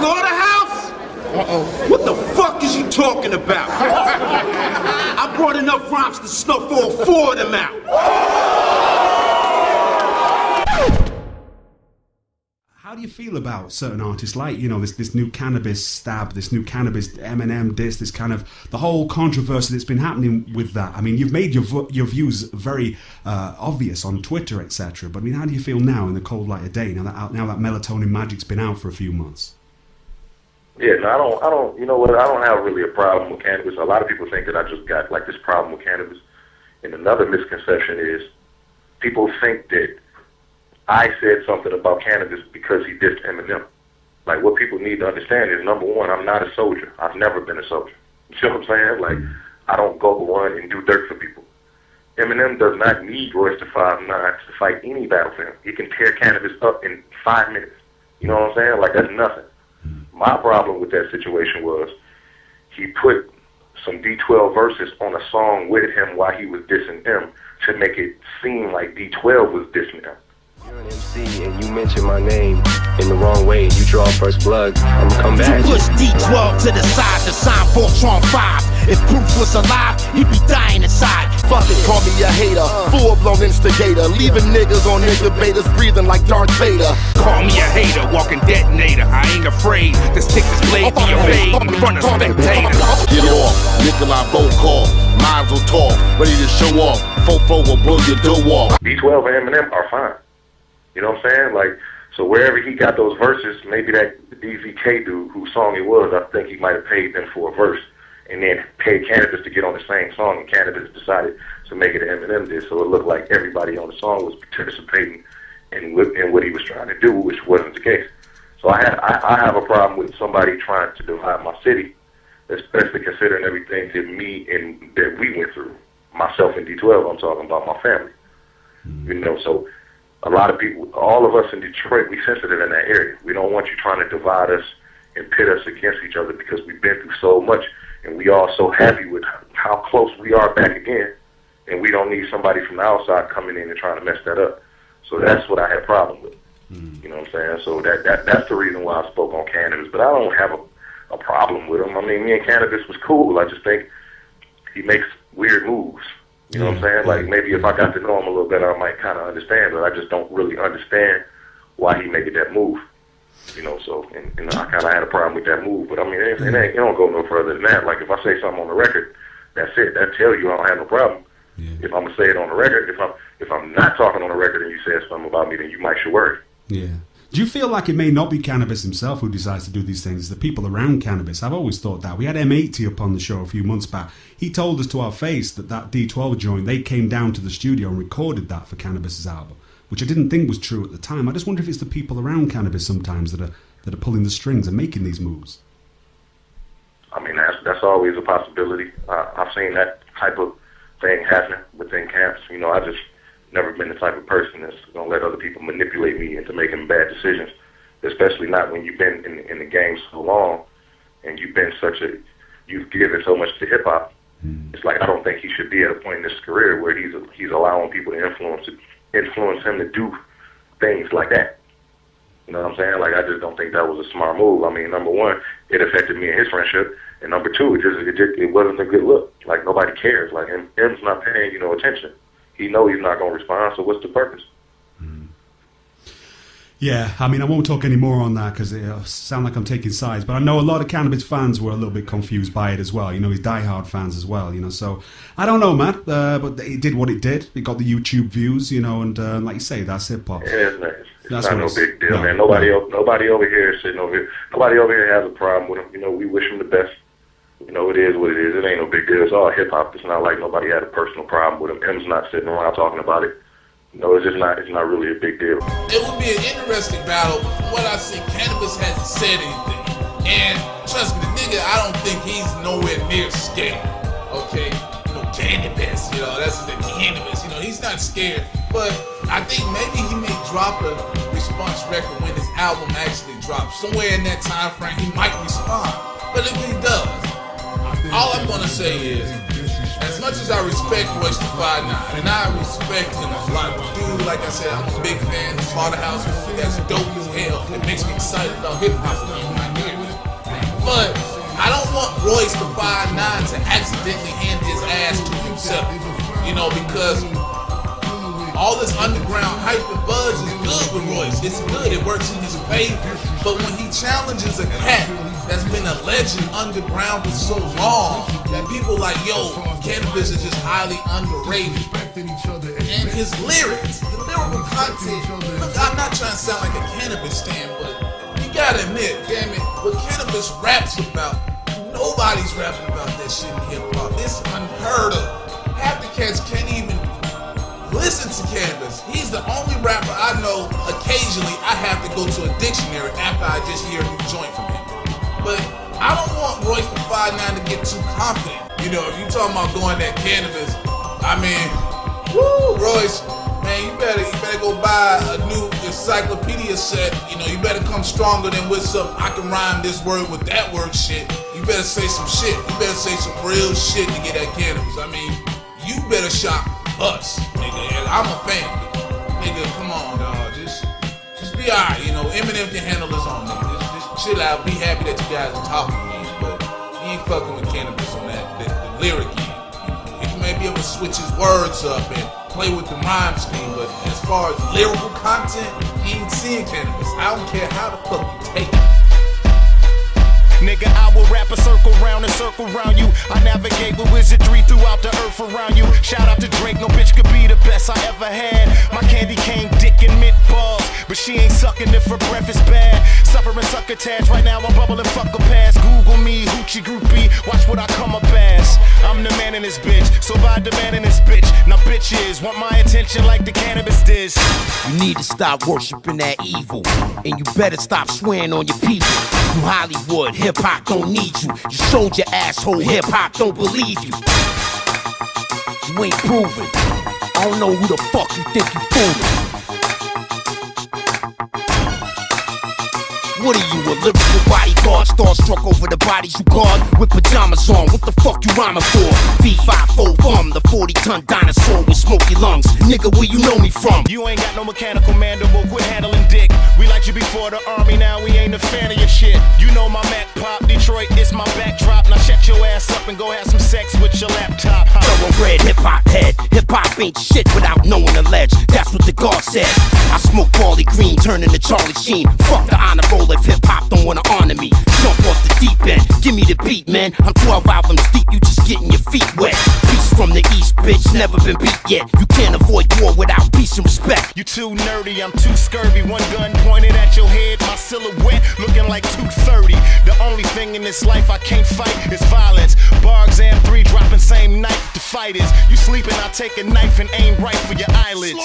Slaughterhouse? Uh-oh. What the fuck is you talking about? I brought enough rhymes to snuff all 4 of them out. How do you feel about certain artists like, you know, this new Canibus stab, this new Canibus EMINEM diss, this kind of, the whole controversy that's been happening with that? I mean, you've made your views very obvious on Twitter, etc. But I mean, how do you feel now in the cold light of day, now that Melatonin Magic's been out for a few months? Yeah, no, I don't, you know what, I don't have really a problem with Canibus. A lot of people think that I just got like this problem with Canibus. And another misconception is people think that I said something about Canibus because he dissed Eminem. Like, what people need to understand is, number one, I'm not a soldier. I've never been a soldier. You see what I'm saying? Like, I don't go run and do dirt for people. Eminem does not need Royce the 5'9" to fight any battle for him. He can tear Canibus up in 5 minutes. You know what I'm saying? Like, that's nothing. My problem with that situation was he put some D12 verses on a song with him while he was dissing him to make it seem like D12 was dissing him. You're an MC and you mention my name in the wrong way and you draw first blood, I'ma come back. You push D12 to the side to sign Fortron 5. If Proof was alive, he'd be dying inside. Fuck it, call me a hater, full-blown instigator, leaving niggas on incubators breathing like Darth Vader. Call me a hater, walking detonator. I ain't afraid to stick this blade to your fade in front of spectators. Get off, Nikolai Volkov, minds will talk, ready to show off. Fofo will blow your dough off. D12 and Eminem are fine. You know what I'm saying? Like, so wherever he got those verses, maybe that DZK dude whose song it was, I think he might have paid them for a verse and then paid Canibus to get on the same song, and Canibus decided to make it an Eminem diss, so it looked like everybody on the song was participating in what he was trying to do, which wasn't the case. So I have a problem with somebody trying to divide my city, especially considering everything that we went through. Myself and D12, I'm talking about my family. You know, so a lot of people, all of us in Detroit, we sensitive in that area. We don't want you trying to divide us and pit us against each other because we've been through so much, and we are so happy with how close we are back again, and we don't need somebody from the outside coming in and trying to mess that up. So that's what I had a problem with. You know what I'm saying? So that's the reason why I spoke on Canibus, but I don't have a problem with him. I mean, me and Canibus was cool. I just think he makes weird moves. You know what I'm saying? Like, maybe if I got to know him a little better, I might kind of understand, but I just don't really understand why he made that move. You know, so, and I kind of had a problem with that move, but I mean, it don't go no further than that. Like, if I say something on the record, that's it. That tells you I don't have no problem. Yeah. If I'm gonna say it on the record, if I'm not talking on the record and you said something about me, then you might should worry. Yeah. Do you feel like it may not be Canibus himself who decides to do these things, the people around Canibus? I've always thought that. We had M80 up on the show a few months back. He told us to our face that D12 joint, they came down to the studio and recorded that for Canibus's album, which I didn't think was true at the time. I just wonder if it's the people around Canibus sometimes that are pulling the strings and making these moves. I mean, that's always a possibility. I've seen that type of thing happening within camps. You know, I just never been the type of person that's going to let other people manipulate me into making bad decisions, especially not when you've been in the game so long and you've given so much to hip-hop. It's like, I don't think he should be at a point in his career where he's allowing people to influence him to do things like that. You know what I'm saying? Like, I just don't think that was a smart move. I mean, number one, it affected me and his friendship, and number two, it wasn't a good look. Like, nobody cares. Like, M's not paying you no attention. He knows he's not going to respond, so what's the purpose? Yeah, I mean, I won't talk any more on that because it sounds like I'm taking sides, but I know a lot of Canibus fans were a little bit confused by it as well. You know, he's diehard fans as well, you know, so I don't know, man, but it did what it did. It got the YouTube views, you know, and like you say, that's hip-hop. Yeah, it's not no big deal, man. Nobody over here is sitting over here. Nobody over here has a problem with him. You know, we wish him the best. You know, it is what it is. It ain't no big deal. It's all hip-hop. It's not like nobody had a personal problem with him. M's not sitting around talking about it. No, it's not really a big deal. It would be an interesting battle. From what I see, Canibus hasn't said anything. And trust me, the nigga, I don't think he's nowhere near scared. Okay? You know, Canibus, you know, that's the Canibus. You know, he's not scared. But I think maybe he may drop a response record when his album actually drops. Somewhere in that time frame, he might respond. But if he does, all I'm going to say is, as much as I respect Royce the 5'9", and I respect him a lot, dude, like I said, I'm a big fan of Slaughterhouse. That's dope as hell. It makes me excited about hip-hop when I hear it. But I don't want Royce the 5'9" to accidentally hand his ass to himself, you know, because all this underground hype and buzz is good with Royce. It's good, it works in his favor. But when he challenges a cat that's been a legend underground for so long, that people like, yo, Canibus is just highly underrated. And his lyrics, the lyrical content, look, I'm not trying to sound like a Canibus stan, but you gotta admit, damn it, what Canibus raps about, nobody's rapping about that shit in hip-hop. It's unheard of. Half the cats can't even listen to Canibus. He's the only rapper I know, occasionally I have to go to a dictionary after I just hear a new joint from him. But I don't want Royce the 5'9" to get too confident. You know, if you talking about going that Canibus, I mean, woo, Royce, man, you better go buy a new encyclopedia set. You know, you better come stronger than with some I can rhyme this word with that word shit. You better say some shit. You better say some real shit to get that Canibus. I mean, you better shock us, nigga. And I'm a fan. Nigga, come on, dog. Just be alright, you know. EMINEM can handle his own, nigga. Just chill out. Be happy that you guys are talking to me. But he ain't fucking with Canibus on that the lyric end. He may be able to switch his words up and play with the rhyme scheme, but as far as lyrical content, he ain't seeing Canibus. I don't care how the fuck you take it. Nigga, I will wrap a circle round and circle round you. I navigate with wizardry throughout the earth around you. Shout out to Drake, no bitch could be the best I ever had. My candy cane, dick and mint balls, but she ain't sucking if her breath is bad. Suffering succotash, right now I'm bubbling fuck a pass. Google me, hoochie groupie, watch what I come up as. I'm the man in this bitch, so by demanding this bitch. Now bitches want my attention like the Canibus diss. You need to stop worshiping that evil, and you better stop swearing on your people. You Hollywood, hip-hop don't need you. You showed your asshole, hip-hop don't believe you. You ain't proven. I don't know who the fuck you think you fooling. What are you, a lyrical bodyguard? Starstruck over the bodies you guard with pajamas on. What the fuck you rhyming for? V5-4 from the 40-ton dinosaur with smoky lungs. Nigga, where you know me from? You ain't got no mechanical mandible, quit handling dick. We liked you before the army, now we ain't a fan of your shit. You know my Mac pop, Detroit, it's my backdrop. Now shut your ass up and go have some sex with your laptop. Thoroughbred hip-hop head. Hip-hop ain't shit without knowing the ledge. That's what the God said. I smoke Barley Green, turning to Charlie Sheen. Fuck the honor roll if hip-hop don't wanna honor me. Jump off the deep end, give me the beat, man. I'm 12 albums deep, you just getting your feet wet. Peace from the east, bitch, never been beat yet. You can't avoid war without peace and respect. You too nerdy, I'm too scurvy. One gun pointed at your head, my silhouette looking like 230. The only thing in this life I can't fight is violence. Bar exam 3 dropping same night to fighters. You sleeping, I take a knife and aim right for your eyelids.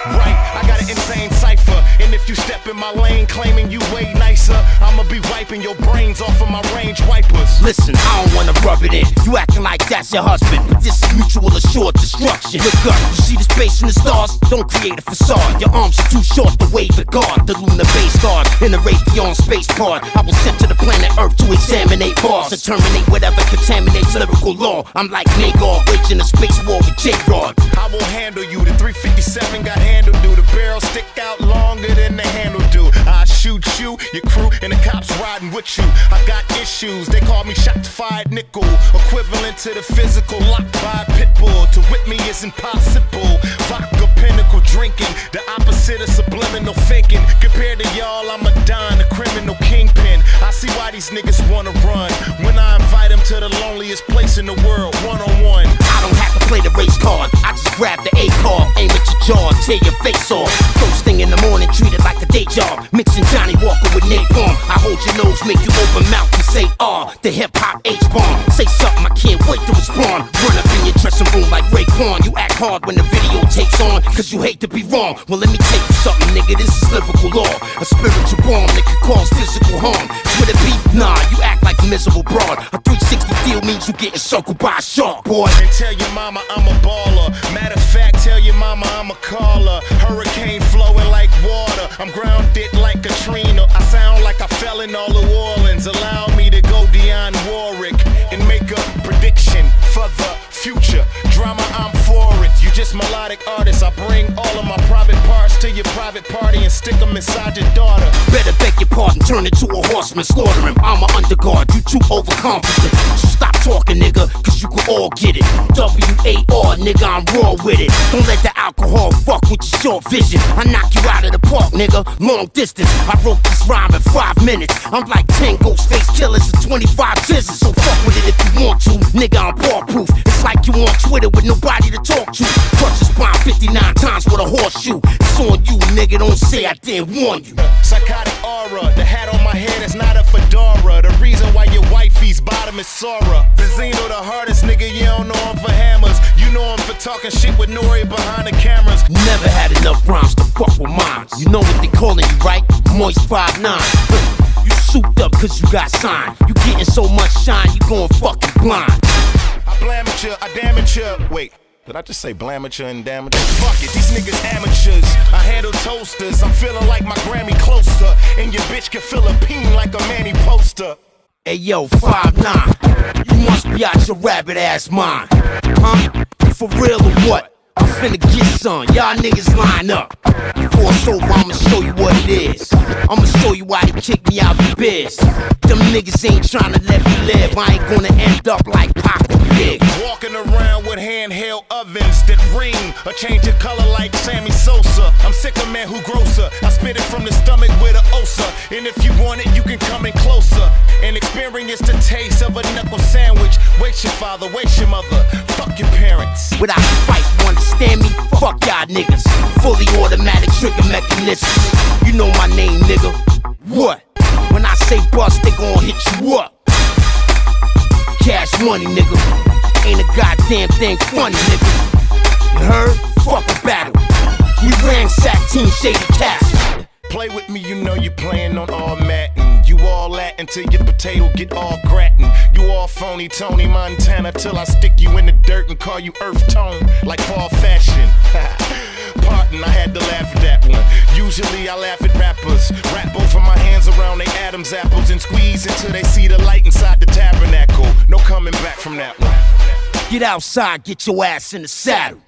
Right, I got an insane cipher, and if you step in my lane claiming you way nicer, I'ma be wiping your brains off of my range wipers. Listen, I don't wanna rub it in. You acting like that's your husband, but this is mutual assured destruction. Look up, you see the space in the stars? Don't create a facade. Your arms are too short to wave the guard. The lunar base guard in the Raytheon space pod. I was sent to the planet Earth to examine bars, to terminate whatever contaminates lyrical law. I'm like Magog, waging a space war with J-Rod. I will handle you. The 357 got handled, do. The barrel stick out longer than the handle do. I shoot you, your crew, and the cops riding with you. I got issues, they call me shots fired nickel. Equivalent to the physical locked by a pit bull. To whip me is impossible. Vodka pinnacle drinking, the opposite of subliminal faking. Compared to y'all, I'm a don, a criminal kingpin. I see why these niggas wanna run when I invite them to the loneliest place in the world, one-on-one. I don't have to play the race card. I just grab the A card, aim at your jaw, tear your face off. First thing in the morning, treat it like a day job. Mixing Johnny Walker with napalm. I hold your nose, make you open mouth and say, the hip-hop H-bomb. Say something, I can't wait to respond. Run up in your dressing room like Raekwon. You act hard when the video takes on, cause you hate to be wrong. Well, let me tell you something, nigga, this is lyrical law. A spiritual bomb that can cause physical harm. With a beef, nah, you act like a miserable broad. A 360 deal means you getting circled by a shark, boy. And tell your mama I'm a baller. Matter of fact, tell your mama I'm a caller. Hurricane flowing like water. I'm grounded like Katrina. I sound like I fell in all New Orleans. Allow me to go Dionne Warwick and make a prediction for the future. Drama, I'm for it. You just melodic artist. I bring all of my private parts to your private party and stick them inside your daughter. Better beg your pardon, turn into a horseman, slaughter him. I'm an underguard, you too overconfident. So stop talking, nigga, cause you can all get it. W-A-R, nigga, I'm raw with it. Don't let the alcohol fuck with your short vision. I knock you out of the park, nigga, long distance. I wrote this rhyme in 5 minutes. I'm like 10 ghost face killers and 25 scissors. So fuck with it if you want to, nigga, I'm ball proof. It's like you on Twitter with nobody to talk to. Crush your spine 59 times with a horseshoe. It's on you, nigga, don't say I didn't warn you. Psychotic aura, the hat on my head is not a fedora. The reason why your wifey's bottom is Sora. Benzino the hardest nigga, you don't know him for hammers. You know him for talking shit with Nori behind the cameras. Never had enough rhymes to fuck with mine. You know what they calling you, right? Moist 5'9". You souped up cause you got signed. You getting so much shine, you going fucking blind. I blamage you, I damage you. Wait, did I just say blamature and damage? Fuck it, these niggas amateurs. I handle toasters, I'm feeling like my Grammy closer. And your bitch can feel a peen like a Manny poster. Hey yo, 5'9". You must be out your rabbit ass mind. Huh? You for real or what? I'm finna get some, y'all niggas line up. Before it's over, I'ma show you what it is. I'ma show you why they kicked me out the biz. Them niggas ain't tryna let me live. I ain't gonna end up like Pac or Big. Walking around with handheld ovens that ring or change your color like Sammy Sosa. I'm sick of man who grosser. I spit it from the stomach with an ulcer. And if you want it, you can come in closer and experience the taste of a knuckle sandwich. Wait your father, wait your mother, fuck your parents. Without a fight, you understand me? Fuck y'all niggas. Fully automatic trigger mechanism. You know my name, nigga. What? When I say bust, they gon' hit you up. Cash money, nigga. Ain't a goddamn thing funny, nigga. You heard? Fuck a battle. We ransack Team Shady Castle. Play with me, you know you playing on all Madden. You all Latin till your potato get all gratin. You all phony Tony Montana till I stick you in the dirt and call you Earth Tone like Paul Fashion. Pardon, I had to laugh at that one. Usually I laugh at rappers. Wrap both of my hands around they Adam's apples and squeeze until they see the light inside the tabernacle. No coming back from that one. Get outside, get your ass in the saddle.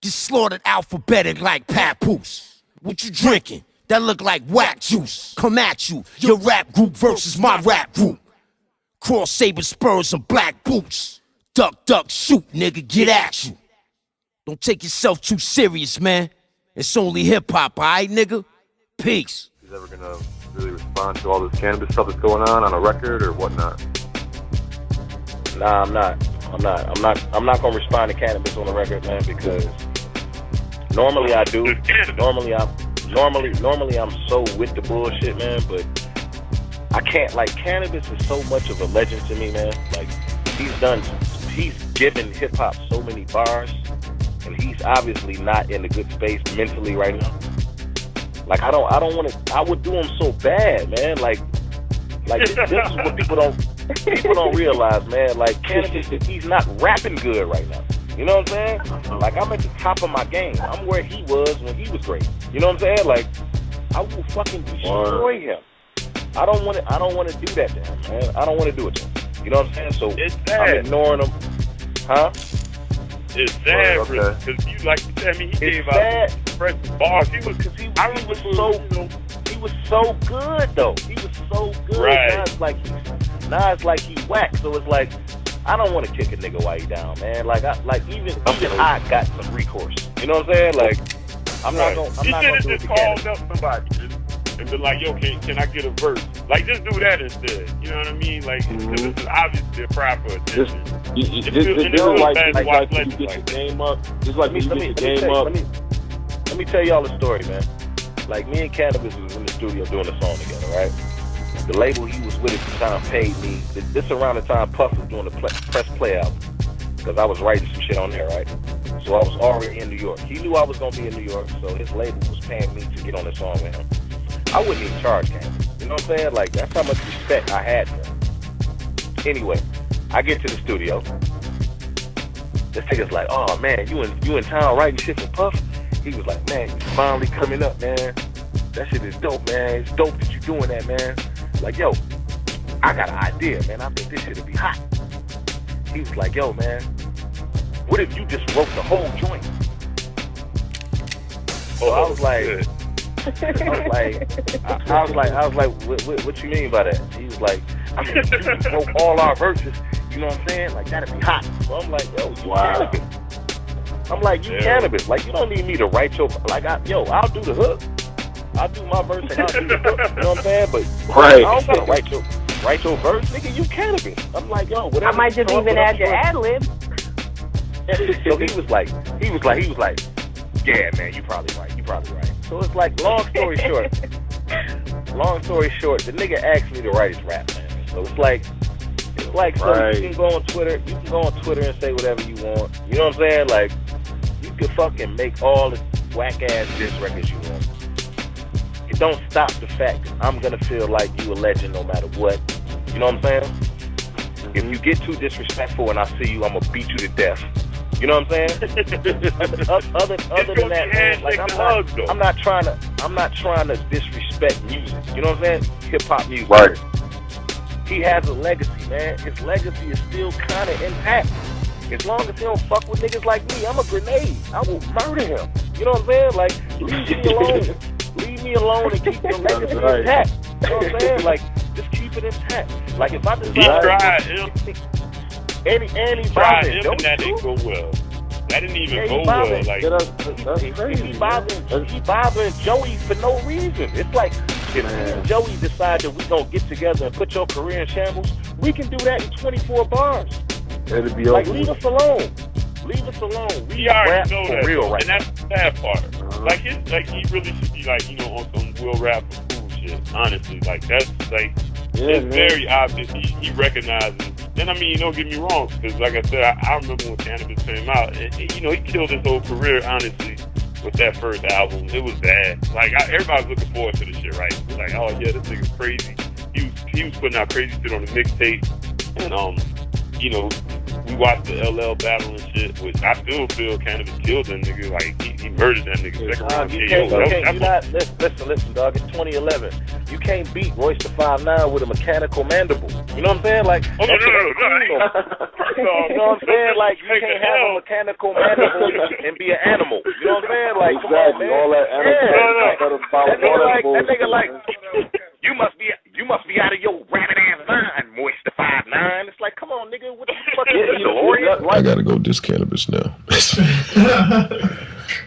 Get slaughtered alphabetic like Papoose. What you drinking? That look like whack juice. Come at you, your rap group versus my rap group. Cross saber spurs and black boots. Duck, duck, shoot, nigga, get at you. Don't take yourself too serious, man. It's only hip-hop, alright, nigga? Peace. He's ever gonna really respond to all this cannabis stuff that's going on a record or whatnot? Nah, I'm not gonna respond to cannabis on the record, man, because normally I do. Normally I'm so with the bullshit, man, but I can't, like, cannabis is so much of a legend to me, man. Like, he's given hip hop so many bars, and he's obviously not in a good space mentally right now. Like, I would do him so bad, man. Like this is what people don't realize, man. Like, cannabis, he's not rapping good right now. You know what I'm saying? Like, I'm at the top of my game. I'm where he was when he was great. You know what I'm saying? Like, I will fucking destroy him. I don't want to do that to him, man. I don't want to do it to him. You know what I'm saying? So I'm ignoring him. Huh? It's sad, because you, like you said, I mean, he gave out fresh bars. He was so good, though. He was so good. Right. Now it's like he whack. So it's like, I don't want to kick a nigga while he down, man. Even I got some recourse. You know what I'm saying? Like, I'm not gonna do it. Just called up somebody and been like, yo, can I get a verse? Like, just do that instead. You know what I mean? Like, this is obviously a cry for attention. This is like when you get your game up. Just like when you get your game up. Let me tell y'all a story, man. Like, me and Canibus was in the studio doing a song together, right? The label he was with at the time paid me. This around the time Puff was doing the Press Play album, because I was writing some shit on there, right? So I was already in New York. He knew I was going to be in New York, so his label was paying me to get on the song with him. I wouldn't even charge Canibus. You know what I'm saying? Like, that's how much respect I had for him. Anyway, I get to the studio. This nigga's like, oh, man, you in town writing shit for Puff? He was like, man, you finally coming up, man. That shit is dope, man. It's dope that you doing that, man. Like, yo, I got an idea, man. I think this shit'll be hot. He was like, yo, man, what if you just wrote the whole joint So I was like, what you mean by that? He was like, I mean, you broke all our verses. You know what I'm saying? Like, that'd be hot. So I'm like, yo, you Cannabis. I'm like, you Cannabis. Like, you don't need me to write your, like, I'll do the hook. I'll do my verse and I'll do the hook. You know what I'm saying? But I don't gotta write your verse. Nigga, you Cannabis. I'm like, yo, whatever. I might just even add your ad-lib. So he was like, yeah, man, you probably right. So it's like, long story short, the nigga asked me to write his rap, man. So it's like, so you can go on Twitter and say whatever you want. You know what I'm saying? Like, you can fucking make all the whack-ass diss records you want. It don't stop the fact that I'm gonna feel like you a legend no matter what. You know what I'm saying? If you get too disrespectful and I see you, I'm gonna beat you to death. You know what I'm saying? other than that, man, like I'm not trying to disrespect music. You know what I'm saying? Hip hop music. Right. He has a legacy, man. His legacy is still kind of intact. As long as he don't fuck with niggas like me, I'm a grenade. I will murder him. You know what I'm saying? Like, leave me alone. Leave me alone and keep your legacy intact. You know what I'm saying? Like, just keep it intact. Like, if I decide He tried him and that didn't go well. That didn't even go well. Like, he bothering Joey for no reason. It's like, if me and Joey decide that we gonna get together and put your career in shambles, we can do that in 24 bars. it'll be like, over. leave us alone. Leave us alone. We rap know for that, real right and that's the sad part. Like, he really should be like, on some Will rap for cool shit. Honestly, like, that's like, it's very obvious he recognizes. And I mean, don't get me wrong, because like I said, I remember when Canibus came out, and, he killed his whole career, honestly, with that first album. It was bad. Like, everybody's looking forward to this shit, right? It was like, oh yeah, this nigga's crazy. He was putting out crazy shit on the mixtape, and we watched the LL battle and shit, which I still feel Canibus killed that nigga. Like, he murdered that nigga. Second round. Listen, dog. It's 2011. You can't beat Royce the 5'9" with a mechanical mandible. You know what I'm saying? Like, no. You know what I'm saying? Like, you can't have a mechanical mandible and be an animal. You know what I'm saying? Like, come on, man. All that that nigga like, you must be out of your rabbit ass mind, Royce the 5'9". It's like, come on, nigga. What the fuck is this? I gotta go diss Canibus now.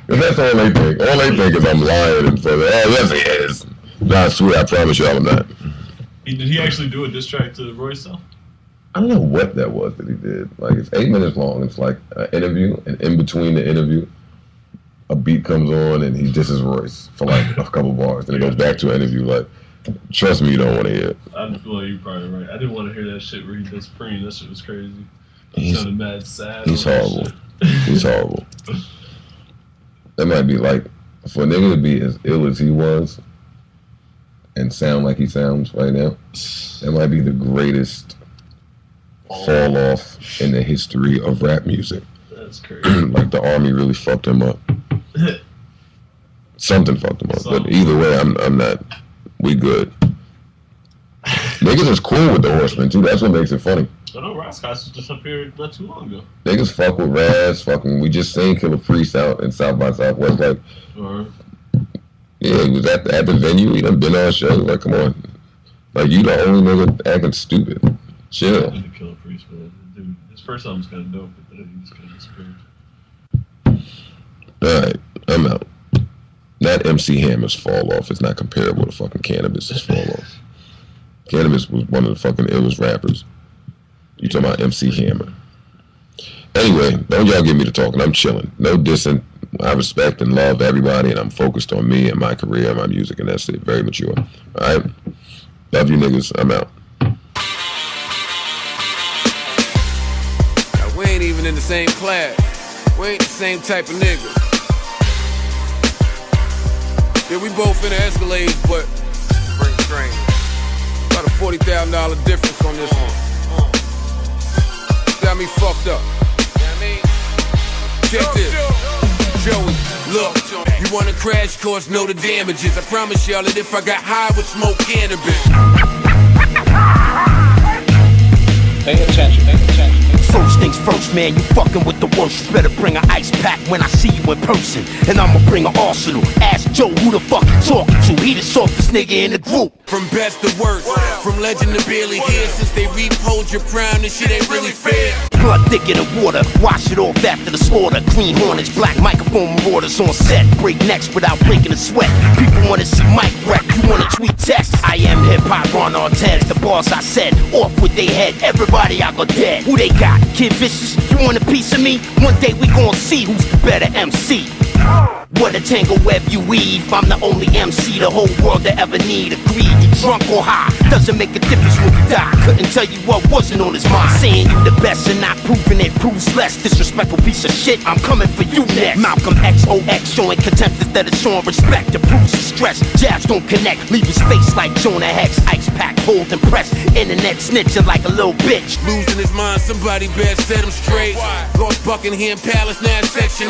That's all they think. All they think is I'm lying and so yes he is. Nah, sweet, I promise you I'm not. Did he actually do a diss track to Royce though? I don't know what that was that he did. Like, it's 8 minutes long. It's like an interview, and in between the interview, a beat comes on and he disses Royce for like a couple bars. Then it goes back to an interview. Like, trust me, you don't want to hear it. Well, you're probably right. I didn't want to hear that shit where he does Preem. That shit was crazy. He sounded mad sad. He's horrible. He's horrible. That might be like, for a nigga to be as ill as he was and sound like he sounds right now, that might be the greatest fall off in the history of rap music. That's crazy. Like, the army really fucked him up. Something fucked him up. But either way, I'm not. We good. Niggas is cool with the Horsemen too. That's what makes it funny. I know Rascals was just up here not too long ago. Niggas fuck with Raz. We just seen Killer Priest out in South by Southwest. Like, yeah, he was at the venue. He done been on shows. Like, come on. Like, you the only nigga acting stupid. Chill. The Killer Priest, man. Dude, his first album's kind of dope, but then he just kind of disappeared. Alright, I'm out. That MC Hammer's fall off is not comparable to fucking Canibus's fall off. Canibus was one of the fucking illest rappers. You talking about MC Hammer. Anyway, don't y'all get me to talking. I'm chilling. No dissing. I respect and love everybody, and I'm focused on me and my career and my music, and that's it. Very mature. Alright? Love you niggas. I'm out. Now, we ain't even in the same class. We ain't the same type of niggas. Yeah, we both in the Escalades, but bring train. About a $40,000 difference on this one. Got me fucked up. Check this. Joey, look, you want a crash course, know the damages. I promise y'all that if I got high, I would smoke cannabis. Pay attention, pay attention. First things first, man, you fucking with the worst. You better bring an ice pack when I see you in person. And I'ma bring an arsenal. Ask Joe who the fuck you talking to. He the softest nigga in the group. From best to worst, from legend to barely here. Since they repoed your crown, this shit ain't really fair. Blood thicker than water, wash it off after the slaughter. Clean hornets, black microphone marauders on set. Break necks without breaking a sweat. People wanna see Mike rap, you wanna tweet text. I am hip-hop on Ortiz, the boss I said. Off with they head, everybody I go dead. Who they got? Kid Vicious, you want a piece of me? One day we gon' see who's the better MC. What a tangle web you weave. I'm the only MC the whole world to ever need. Agreed, you drunk or high, doesn't make a difference when you die. Couldn't tell you what wasn't on his mind. Saying you the best and not proving it proves less. Disrespectful piece of shit, I'm coming for you next. Malcolm XOX showing contempt instead of showing respect. To prove some stress, jabs don't connect. Leave his face like Jonah Hex. Ice pack, hold and press. Internet snitching like a little bitch. Losing his mind, somebody best set him straight. Lost Buckingham Palace, now it's Section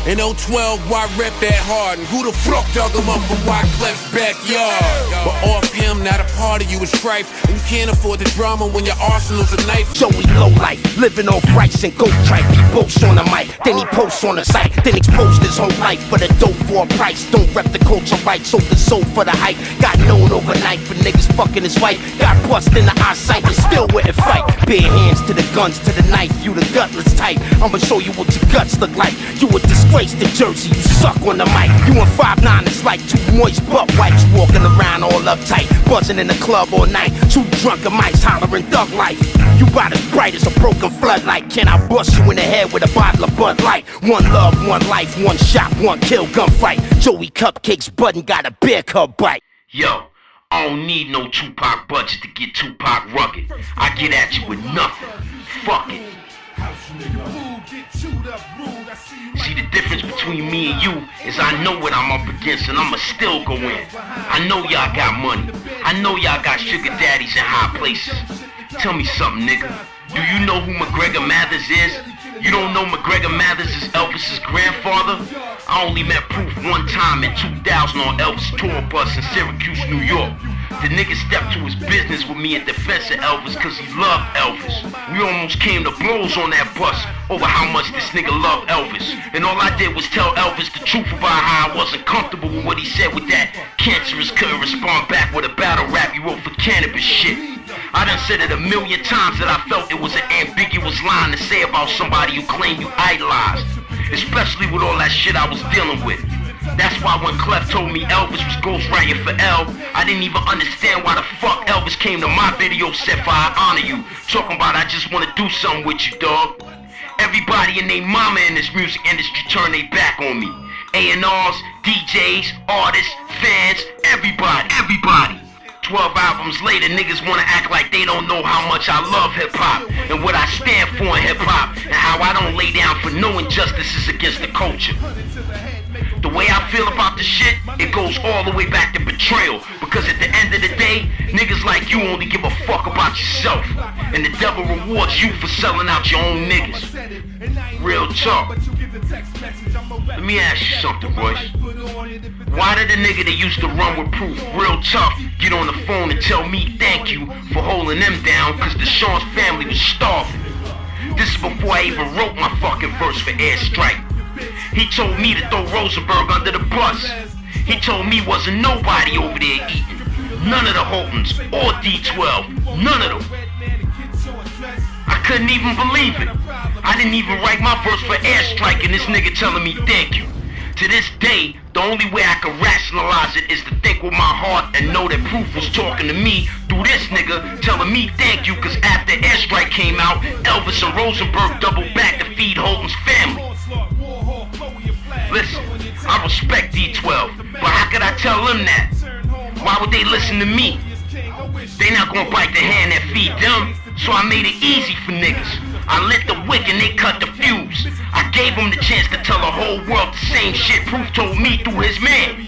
8. In 012, why rep that hard? And who the fuck dug him up from Wyclef's backyard? But off him, not a part of you is strife. And you can't afford the drama when your arsenal's a knife. Joey low life, living off rice and goat tripe. He boasts on the mic, then he posts on the site. Then exposed his whole life for the dope for a price. Don't rep the culture right, sold the soul for the hype. Got known overnight for niggas fucking his wife. Got bust in the eyesight and still wouldn't fight. Bare hands to the guns, to the knife, you the gutless type. I'ma show you what your guts look like. You a disgrace to Jersey, you suck on the mic. You and 5'9", it's like two moist butt wipes. Walking around all uptight, buzzing in the club all night. Two drunken mics hollering thug life. You about as bright as a broken floodlight. Can I bust you in the head with a bottle of Bud Light? One love, one life, one shot, one kill, gunfight. Joey Cupcakes, Budden got a beer cup bite. Yo, I don't need no Tupac budget to get Tupac rugged. I get at you with nothing. Fuck it. See, the difference between me and you is I know what I'm up against and I'ma still go in. I know y'all got money. I know y'all got sugar daddies in high places. Tell me something, nigga. Do you know who McGregor Mathers is? You don't know McGregor Mathers is Elvis's grandfather? I only met Proof one time in 2000 on Elvis' tour bus in Syracuse, New York. The nigga stepped to his business with me in defense of Elvis cause he loved Elvis. We almost came to blows on that bus over how much this nigga loved Elvis. And all I did was tell Elvis the truth about how I wasn't comfortable with what he said with that cancerous couldn't respond back with a battle rap he wrote for Canibus shit. I done said it a million times that I felt it was an ambiguous line to say about somebody who claimed you idolized. Especially with all that shit I was dealing with. That's why when Clef told me Elvis was ghostwriting for L, I didn't even understand why the fuck Elvis came to my video set for I Honor You. Talking about I just wanna do something with you, dog. Everybody and they mama in this music industry turned their back on me. A&Rs, DJs, artists, fans, everybody. 12 albums later, niggas wanna act like they don't know how much I love hip-hop and what I stand for in hip-hop and how I don't lay down for no injustices against the culture. The way I feel about the shit, it goes all the way back to betrayal. Because at the end of the day, niggas like you only give a fuck about yourself. And the devil rewards you for selling out your own niggas. Real talk. Let me ask you something, Royce. Why did the nigga that used to run with Proof real tough get on the phone and tell me thank you for holding them down cause Deshaun's family was starving? This is before I even wrote my fucking verse for Airstrike. He told me to throw Rosenberg under the bus. He told me wasn't nobody over there eating. None of the Holtons or D12. None of them. I couldn't even believe it. I didn't even write my verse for Airstrike and this nigga telling me thank you. To this day, the only way I can rationalize it is to think with my heart and know that Proof was talking to me through this nigga telling me thank you cause after Airstrike came out, Elvis and Rosenberg doubled back to feed Holton's family. Listen, I respect D12, but how could I tell them that? Why would they listen to me? They not gonna bite the hand that feed them, so I made it easy for niggas. I lit the wick and they cut the fuse. I gave them the chance to tell the whole world the same shit Proof told me through his man.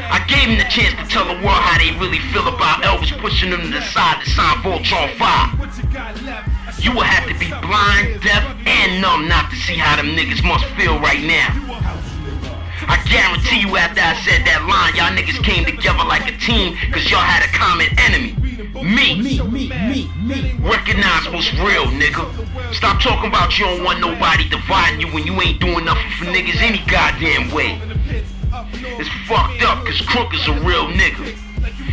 I gave them the chance to tell the world how they really feel about Elvis pushing them to the side to sign Voltron 5. You will have to be blind, deaf, and numb not to see how them niggas must feel right now. I guarantee you after I said that line, y'all niggas came together like a team cause y'all had a common enemy. Me. Recognize what's real, nigga. Stop talking about you don't want nobody dividing you when you ain't doing nothing for niggas any goddamn way. It's fucked up cause Crook is a real nigga.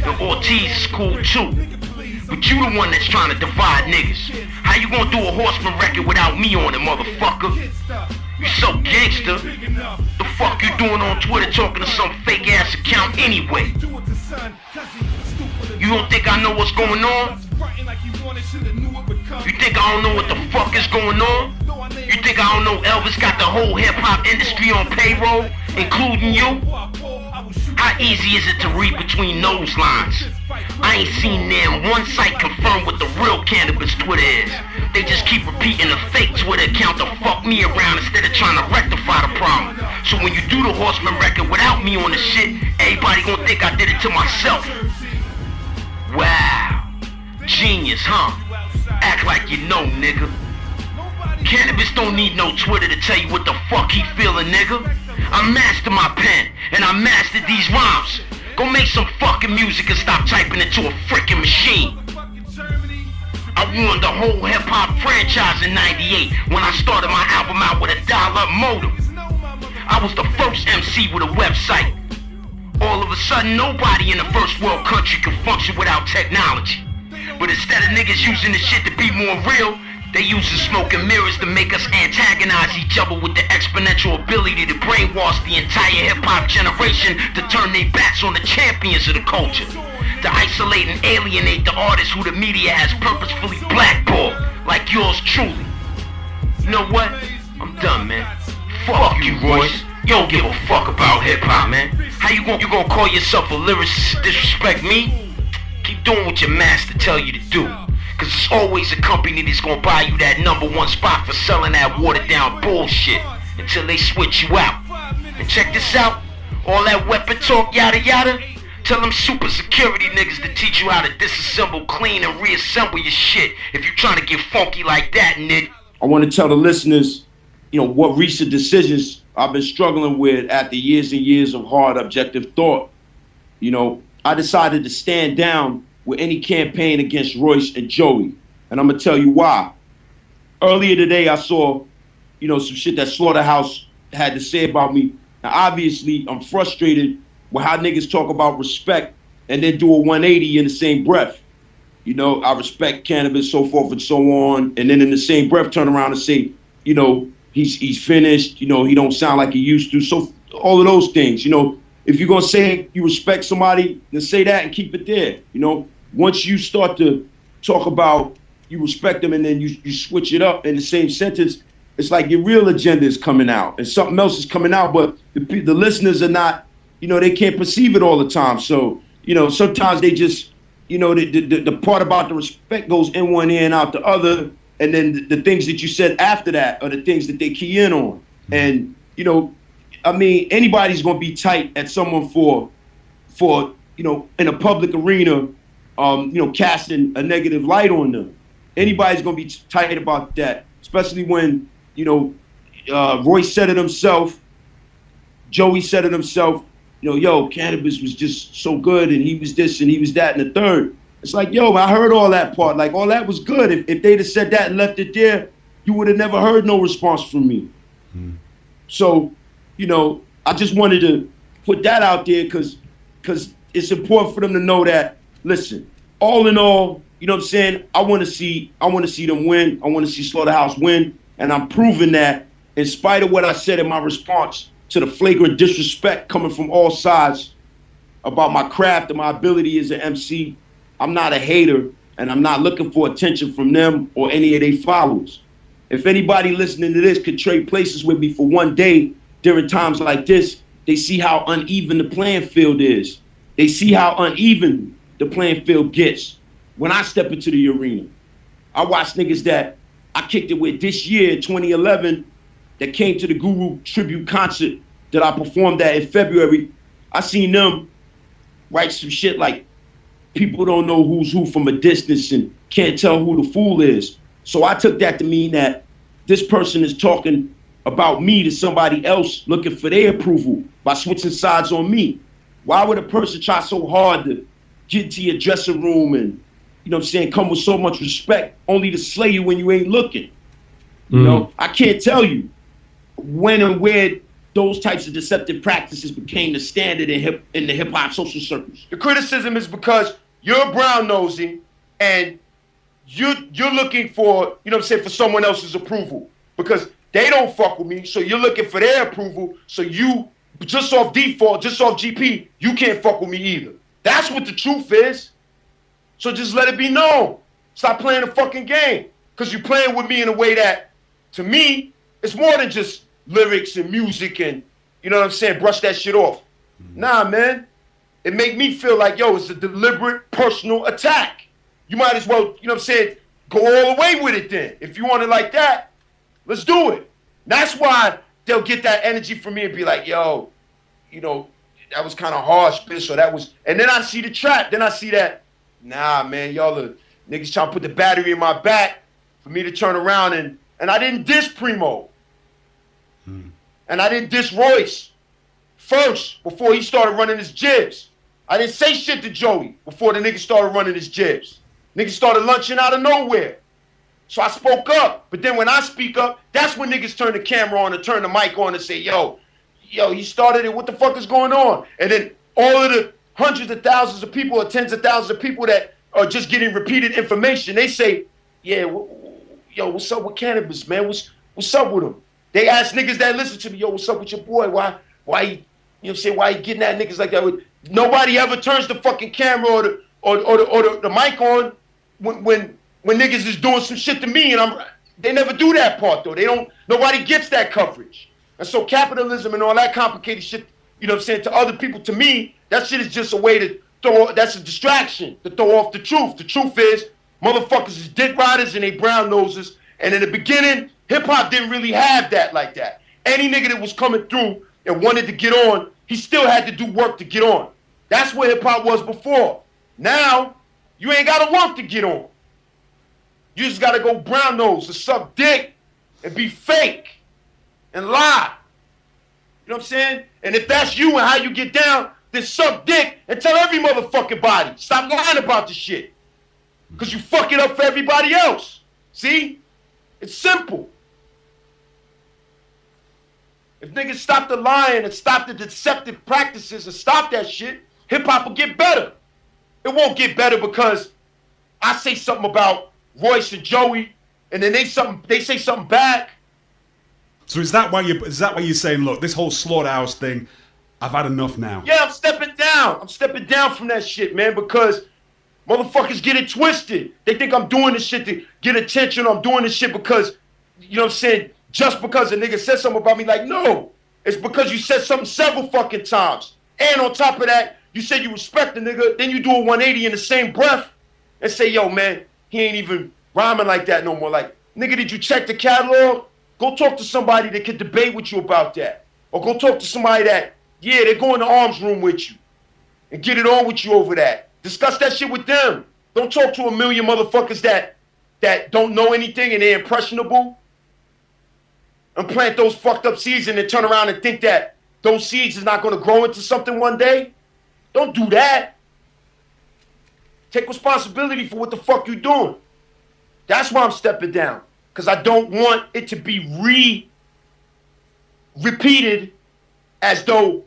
And Ortiz is cool too. But you the one that's trying to divide niggas. How you gonna do a Horseman record without me on it, motherfucker? You so gangster. The fuck you doing on Twitter talking to some fake ass account anyway? You don't think I know what's going on? You think I don't know what the fuck is going on? You think I don't know Elvis got the whole hip-hop industry on payroll, including you? How easy is it to read between those lines? I ain't seen them one site confirm what the real Canibus Twitter is. They just keep repeating a fake Twitter account to fuck me around instead of trying to rectify the problem. So when you do the Horseman record without me on the shit, everybody gonna think I did it to myself. Wow. Genius, huh? Act like you know, nigga. Canibus don't need no Twitter to tell you what the fuck he feeling, nigga. I mastered my pen, and I mastered these rhymes. Go make some fucking music and stop typing into a freaking machine. I won the whole hip-hop franchise in '98 when I started my album out with a dial-up modem. I was the first MC with a website. All of a sudden, nobody in the first world country can function without technology. But instead of niggas using this shit to be more real, they using smoke and mirrors to make us antagonize each other with the exponential ability to brainwash the entire hip-hop generation to turn their backs on the champions of the culture. To isolate and alienate the artists who the media has purposefully blackballed, like yours truly. You know what? I'm done, man. Fuck you, Royce. You don't give a fuck about hip-hop, man. How you gonna call yourself a lyricist and disrespect me? Keep doing what your master tell you to do. Cause it's always a company that's gonna buy you that #1 spot for selling that watered down bullshit until they switch you out. And check this out, all that weapon talk yada yada, tell them super security niggas to teach you how to disassemble, clean, and reassemble your shit if you trying to get funky like that, nigga. I want to tell the listeners, what recent decisions I've been struggling with after years and years of hard objective thought. I decided to stand down with any campaign against Royce and Joey. And I'm going to tell you why. Earlier today, I saw, some shit that Slaughterhouse had to say about me. Now, obviously, I'm frustrated with how niggas talk about respect and then do a 180 in the same breath. I respect Canibus, so forth and so on. And then in the same breath, turn around and say, he's finished. He don't sound like he used to. So all of those things, if you're going to say you respect somebody, then say that and keep it there. Once you start to talk about you respect them and then you switch it up in the same sentence, it's like your real agenda is coming out and something else is coming out, but the listeners are not, they can't perceive it all the time. So, sometimes they just, the part about the respect goes in one ear and out the other, and then the things that you said after that are the things that they key in on. And, anybody's going to be tight at someone for in a public arena, casting a negative light on them. Anybody's going to be tight about that, especially when, Royce said it himself, Joey said it himself, Canibus was just so good and he was this and he was that and the third. It's like, I heard all that part. Like, all that was good. If they'd have said that and left it there, you would have never heard no response from me. So, I just wanted to put that out there because it's important for them to know that, listen, all in all, I want to see them win. I want to see Slaughterhouse win. And I'm proving that in spite of what I said in my response to the flagrant disrespect coming from all sides about my craft and my ability as an MC, I'm not a hater and I'm not looking for attention from them or any of their followers. If anybody listening to this could trade places with me for one day during times like this, they see how uneven the playing field is. They see how uneven the playing field gets when I step into the arena. I watch niggas that I kicked it with this year, 2011, that came to the Guru tribute concert that I performed at in February. I seen them write some shit like, people don't know who's who from a distance and can't tell who the fool is. So I took that to mean that this person is talking about me to somebody else looking for their approval by switching sides on me. Why would a person try so hard to get to your dressing room and you know what I'm saying, come with so much respect only to slay you when you ain't looking. You know, I can't tell you when and where those types of deceptive practices became the standard in the hip hop social circles. The criticism is because you're brown nosing and you're looking for, you know what I'm saying, for someone else's approval. Because they don't fuck with me, so you're looking for their approval, so you, just off default, just off GP, you can't fuck with me either. That's what the truth is. So just let it be known. Stop playing the fucking game. Because you're playing with me in a way that, to me, it's more than just lyrics and music and, you know what I'm saying, brush that shit off. Nah, man. It make me feel like, yo, it's a deliberate personal attack. You might as well, you know what I'm saying, go all the way with it then. If you want it like that, let's do it. That's why they'll get that energy from me and be like, yo, you know, that was kind of harsh, bitch, or that was, and then I see the trap. Then I see that, nah, man, y'all are niggas trying to put the battery in my back for me to turn around and I didn't diss Primo. And I didn't diss Royce first before he started running his jibs. I didn't say shit to Joey before the nigga started running his jibs. Niggas started lunching out of nowhere. So I spoke up. But then when I speak up, that's when niggas turn the camera on and turn the mic on and say, yo, he started it. What the fuck is going on? And then all of the hundreds of thousands of people or tens of thousands of people that are just getting repeated information, they say, yeah, yo, what's up with Canibus, man? What's up with him? They ask niggas that listen to me, yo, what's up with your boy? Why he, you know what I'm saying, why he getting at niggas like that? Nobody ever turns the fucking camera or the mic on when niggas is doing some shit to me, and they never do that part though. Nobody gets that coverage. And so capitalism and all that complicated shit, you know what I'm saying, to other people, to me, that shit is just a way to that's a distraction to throw off the truth. The truth is, motherfuckers is dick riders and they brown noses. And in the beginning, hip hop didn't really have that like that. Any nigga that was coming through and wanted to get on, he still had to do work to get on. That's where hip hop was before. Now, you ain't gotta work to get on. You just gotta go brown nose and suck dick and be fake and lie. You know what I'm saying? And if that's you and how you get down, then suck dick and tell every motherfucking body. Stop lying about the shit. Because you fuck it up for everybody else. See? It's simple. If niggas stop the lying and stop the deceptive practices and stop that shit, hip-hop will get better. It won't get better because I say something about Royce and Joey, and then they say something back. So is that why you're saying, look, this whole Slaughterhouse thing, I've had enough now? Yeah, I'm stepping down. I'm stepping down from that shit, man, because motherfuckers get it twisted. They think I'm doing this shit to get attention. I'm doing this shit because, you know what I'm saying, just because a nigga said something about me. Like, no. It's because you said something several fucking times. And on top of that, you said you respect the nigga, then you do a 180 in the same breath and say, yo, man, he ain't even rhyming like that no more. Like, nigga, did you check the catalog? Go talk to somebody that can debate with you about that. Or go talk to somebody that, yeah, they go in the arms room with you and get it on with you over that. Discuss that shit with them. Don't talk to a million motherfuckers that don't know anything and they're impressionable and plant those fucked up seeds and then turn around and think that those seeds is not going to grow into something one day. Don't do that. Take responsibility for what the fuck you doing. That's why I'm stepping down. Because I don't want it to be repeated as though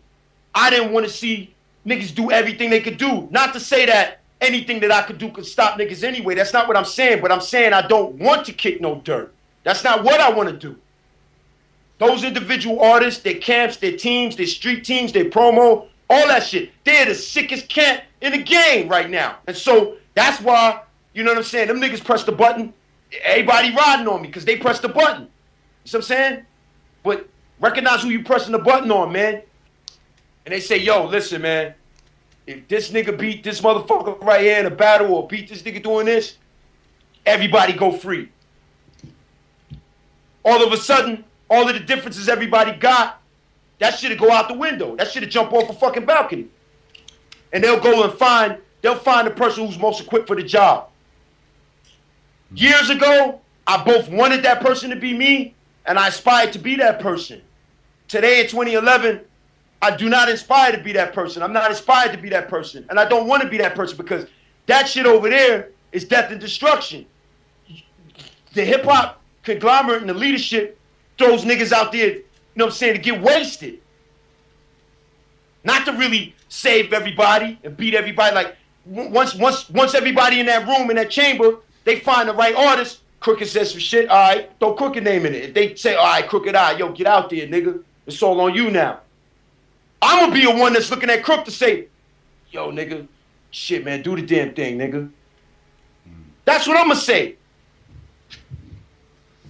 I didn't want to see niggas do everything they could do. Not to say that anything that I could do could stop niggas anyway. That's not what I'm saying. But I'm saying I don't want to kick no dirt. That's not what I want to do. Those individual artists, their camps, their teams, their street teams, their promo, all that shit, they're the sickest camp in the game right now. And so that's why, you know what I'm saying, them niggas press the button. Everybody riding on me because they press the button. You see what I'm saying? But recognize who you pressing the button on, man. And they say, yo, listen, man, if this nigga beat this motherfucker right here in a battle or beat this nigga doing this, everybody go free. All of a sudden, all of the differences everybody got, that shit'll go out the window. That shit'll jump off a fucking balcony. And they'll go and find the person who's most equipped for the job. Years ago, I both wanted that person to be me and I aspired to be that person. Today in 2011, I do not aspire to be that person. I'm not inspired to be that person. And I don't want to be that person because that shit over there is death and destruction. The hip hop conglomerate and the leadership throws niggas out there, you know what I'm saying, to get wasted. Not to really save everybody and beat everybody. Like once everybody in that room, in that chamber, they find the right artist, Crooked says some shit, all right, throw Crooked name in it. If they say, all right, Crooked, all right, yo, get out there, nigga. It's all on you now. I'm gonna be the one that's looking at Crook to say, yo, nigga, shit, man, do the damn thing, nigga. That's what I'm gonna say.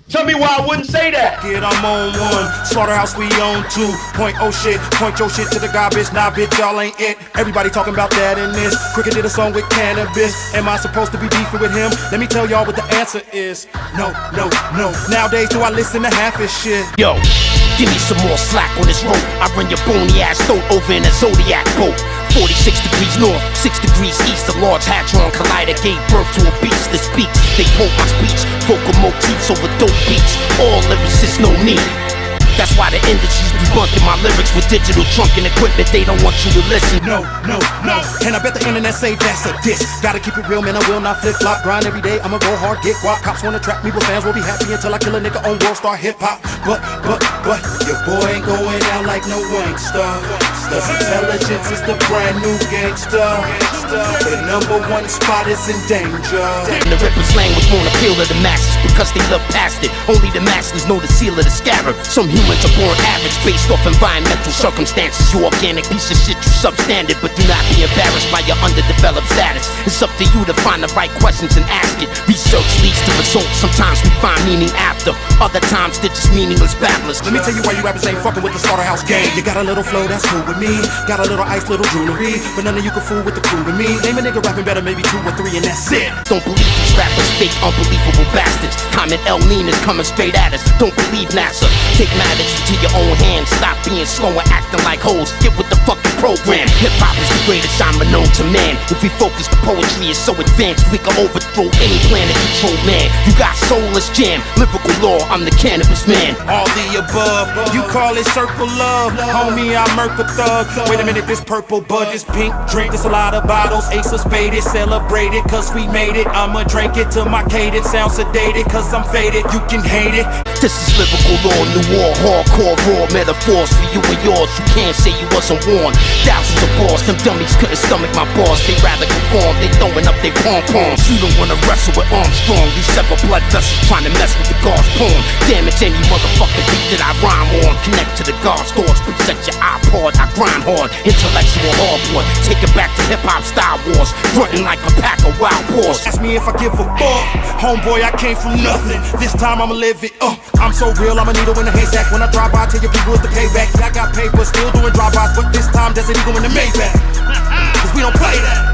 Tell me why I wouldn't say that. Get, I'm on one. Slaughterhouse, we on 2. Point oh shit. Point your shit to the garbage. Nah, bitch, y'all ain't it. Everybody talking about that in this. Cricket did a song with Canibus. Am I supposed to be beefing with him? Let me tell y'all what the answer is. No, no, no. Nowadays, do I listen to half his shit? Yo, give me some more slack on this rope. I run your bony ass throat over in a Zodiac boat. 46 degrees north, 6 degrees east. A large hadron collider gave birth to a beast that speaks. They quote my speech, vocal motifs over dope beats. All lyricists know me. That's why the industry's debunking my lyrics with digital trunking equipment. They don't want you to listen. No, no, no. And I bet the internet say that's a diss. Gotta keep it real, man. I will not flip flop. Grind every day. I'ma go hard, get guap. Cops wanna trap me, but fans will be happy until I kill a nigga on World Star Hip Hop. But your boy ain't going down like no wankster. Cause intelligence is the brand new gangster. The #1 spot is in danger. And the rapper's language won't appeal to the masses because they look past it. Only the masters know the seal of the scarab. Some humans are born average based off environmental circumstances. You organic piece of shit, you substandard, but do not be embarrassed by your underdeveloped status. It's up to you to find the right questions and ask it. Research leads to results. Sometimes we find meaning after. Other times they're just meaningless babblers. Let me tell you why you rappers ain't fucking with the Slaughterhouse gang. You got a little flow, that's cool with me. Got a little ice, little jewelry, but none of you can fool with the crew with me. Name a nigga rapping better, maybe 2 or 3, and that's it. Don't believe these rappers, fake, unbelievable bastards. Common El Nina's coming straight at us. Don't believe NASA. Take matters into your own hands. Stop being slow and acting like hoes. Get with the fucking program. Hip hop is the greatest genre known to man. If we focus, the poetry is so advanced we can overthrow any planet control man. You got soulless jam, lyrical law. I'm the Canibus man. All the above. You call it circle love, homie. I murk a thug. Wait a minute, this purple bud, this pink drink, this a lot of bottles. Ace of spaded, celebrate it, cause we made it. I'ma drink it till my cadence sounds sedated, cause I'm faded. You can hate it. This is lyrical law, new war, hardcore, raw metaphors for you and yours. You can't say you wasn't warned. Thousands of bars, them dummies couldn't stomach my bars. They rather conform, they throwing up their pom-poms. You don't wanna wrestle with Armstrong. You sever blood vessels trying to mess with the God's pawn. Damage any motherfucking beat that I rhyme on. Connect to the God's doors, present your iPod. I grind hard, intellectual hardboard. Take it back to hip-hop Star Wars. Grunting like a pack of wild boars. Ask me if I give a fuck. Homeboy, I came from nothing. This time I'ma live it up. I'm so real, I'm a needle in a haystack. When I drive by, tell your people it's the payback. I got paper, still doing drive-bys, but this time Desert Eagle in the Maybach. Cause we don't play that.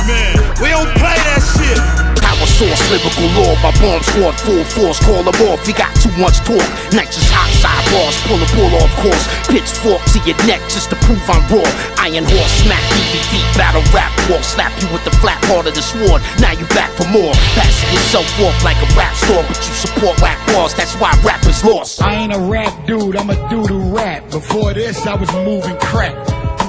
Man, we don't play that shit. Power source, lyrical law, my bomb squad, full force, call them off. We got too much talk, nitrous oxide bars, pull the bull off course. Pitchfork to your neck just to prove I'm raw. Iron horse, smack, DVD, battle rap war. Slap you with the flat part of the sword, now you back for more. Passing yourself off like a rap store, but you support whack bars, that's why rap is lost. I ain't a rap dude, I'm a dude who rap. Before this, I was moving crack.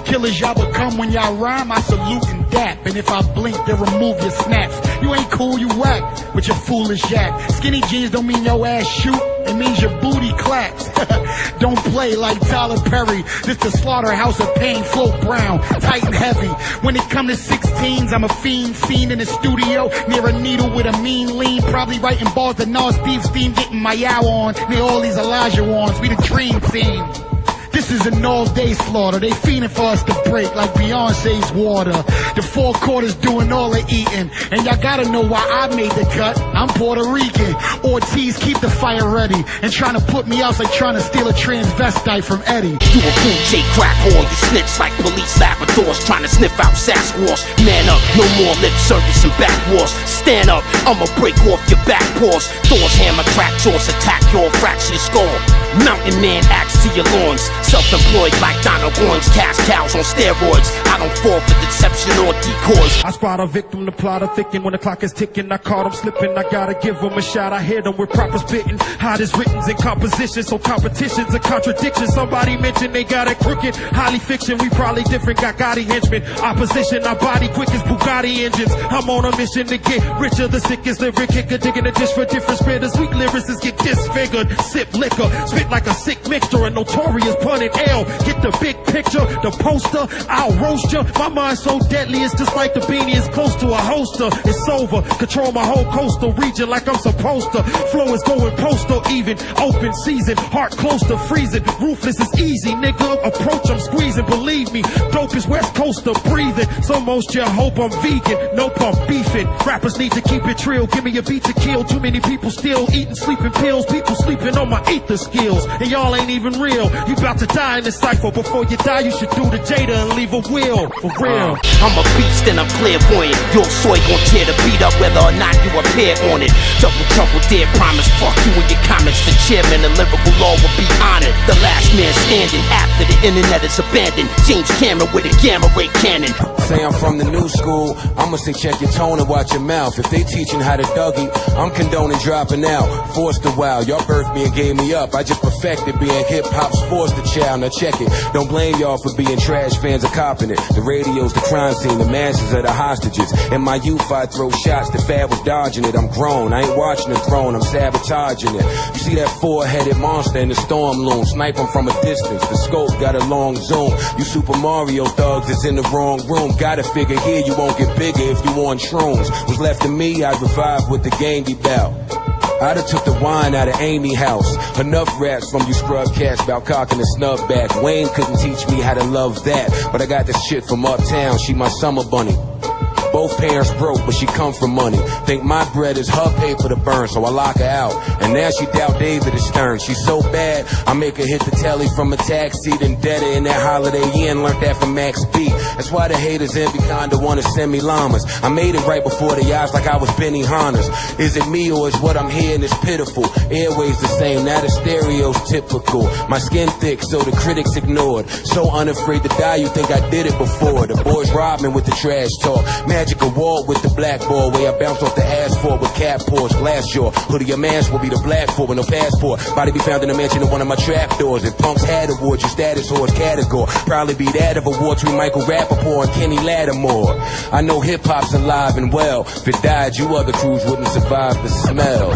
Killers y'all become when y'all rhyme, I salute and dap. And if I blink, then remove your snaps. You ain't cool, you whack with your foolish yak. Skinny jeans don't mean your ass shoot, it means your booty claps. Don't play like Tyler Perry. This the slaughterhouse of pain, float brown, tight and heavy. When it come to 16s, I'm a fiend in the studio. Near a needle with a mean lean. Probably writing bars that Nas Steve's theme, getting my yow on. Near all these Elijah ones, we the dream team. This is an all-day slaughter. They fiending for us to break like Beyonce's water. The 4 quarters doing all the eating. And y'all gotta know why I made the cut. I'm Puerto Rican. Ortiz, keep the fire ready. And trying to put me out like trying to steal a transvestite from Eddie. You a fool, J crack whore. You snitch like police Labradors trying to sniff out Sasquatch. Man up, no more lip service and back wars. Stand up, I'ma break off your back paws. Thor's hammer, crack jaws, attack your fracture your skull. Mountain man, axe to your lawns. Self-employed like Donald Goins, cash cows on steroids. I don't fall for deception or decoys. I spot a victim, the plotter thicken. When the clock is ticking, I caught him slipping. I gotta give him a shot. I hit him with proper spitting. Hot as written in composition, so competition's a contradiction. Somebody mentioned they got it crooked. Highly fiction, we probably different. Got Gotti henchmen. Opposition, our body quick as Bugatti engines. I'm on a mission to get richer. The sickest lyric kicker, digging a dish for different spitters. Weak lyricists get disfigured. Sip liquor, spit like a sick mixture. A notorious pun in L. Get the big picture, the poster. I'll roast ya. My mind's so deadly, it's just like the beanie is close to a holster. It's over. Control my whole coastal region like I'm supposed to. Flow is going postal, even open season. Heart close to freezing. Ruthless is easy, nigga. Approach, I'm squeezing. Believe me, dope is West Coaster breathing. So most you hope I'm vegan. Nope, I'm beefing. Rappers need to keep it trill. Give me a beat to kill. Too many people still eating sleeping pills. People sleeping on my ether skills. And y'all ain't even real. You about to die in this cypher. Before you die, you should do the Jada and leave a will. For real. I'm a beast and I'm clairvoyant. Your soy gon' tear the beat up whether or not you appear on it. Double trouble, dead promise. Fuck you and your comments. The chairman of lyrical law will be honored. The last man standing after the internet is abandoned. James Cameron with a gamma ray cannon. Say I'm from the new school, I'ma say check your tone and watch your mouth. If they teaching how to Dougie, I'm condoning dropping out. Forced a while, y'all birthed me and gave me up. I just perfected being hip-hop's forced the child. Now check it, don't blame y'all for being trash fans of copping it. The radio's the crime scene, the masses are the hostages. In my youth I throw shots, the fad was dodging it. I'm grown, I ain't watching the throne, I'm sabotaging it. You see that four-headed monster in the storm loom, snipe him from a distance, the scope got a long zoom. You Super Mario thugs is in the wrong room. Gotta figure here you won't get bigger if you on shrooms. Was left to me, I'd revive with the gangy bout. I'da took the wine out of Amy house. Enough raps from you scrub cats about cocking the snub back. Wayne couldn't teach me how to love that, but I got this shit from uptown, she my summer bunny. Both parents broke, but she come from money. Think my bread is her paper to burn, so I lock her out. And now she doubt David is stern. She's so bad, I make her hit the telly from a taxi. Then dead her in that Holiday Inn, learned that from Max B. That's why the haters envy kinda wanna send me llamas. I made it right before the eyes like I was Benny Hanna's. Is it me or is what I'm hearing is pitiful? Airways the same, now the stereo's typical. My skin thick, so the critics ignored. So unafraid to die, you think I did it before. The boys robbed me with the trash talk. Magic award with the black ball, where I bounce off the asphalt with cat paws, glass jaw. Hoodie or mask will be the black for with no passport. Body be found in a mansion in one of my trap doors. If punks had awards, your status horse category. Probably be that of a war between Michael Rappaport and Kenny Lattimore. I know hip hop's alive and well. If it died, you other crews wouldn't survive the smell.